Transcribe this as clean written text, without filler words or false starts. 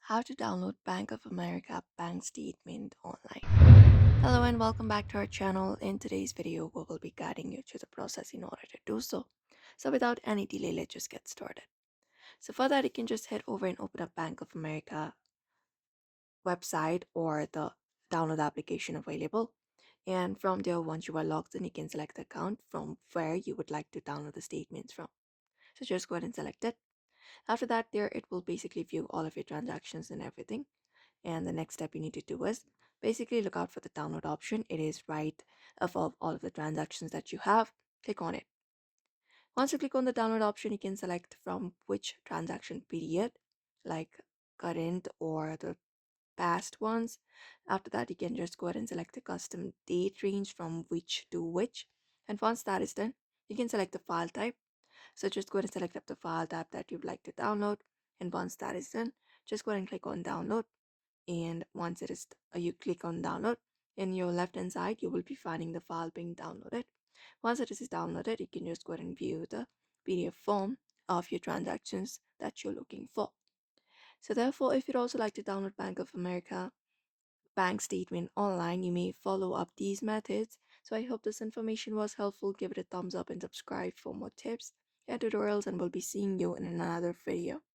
How to download Bank of America bank statement online. Hello and welcome back to our channel. In today's video, we will be guiding you through the process in order to do so. So without any delay, let's just get started. So for that, you can just head over and open up Bank of America website or the download application available. And from there, once you are logged in, you can select the account from where you would like to download the statements from. So just go ahead and select it. After that, there it will basically view all of your transactions and everything. And the next step you need to do is basically look out for the download option. It is right above all of the transactions that you have. Click on it. Once you click on the download option, you can select from which transaction period, like current or the past ones. After that, you can just go ahead and select the custom date range from which to which. And once that is done, you can select the file type. So just go ahead and select up the file type that you'd like to download. And once that is done, just go ahead and click on download. And once it is you click on download, in your left hand side you will be finding the file being downloaded. Once it is downloaded, you can just go ahead and view the PDF form of your transactions that you're looking for. So therefore, if you'd also like to download Bank of America bank statement online, you may follow up these methods. So I hope this information was helpful. Give it a thumbs up and subscribe for more tips and tutorials, and we'll be seeing you in another video.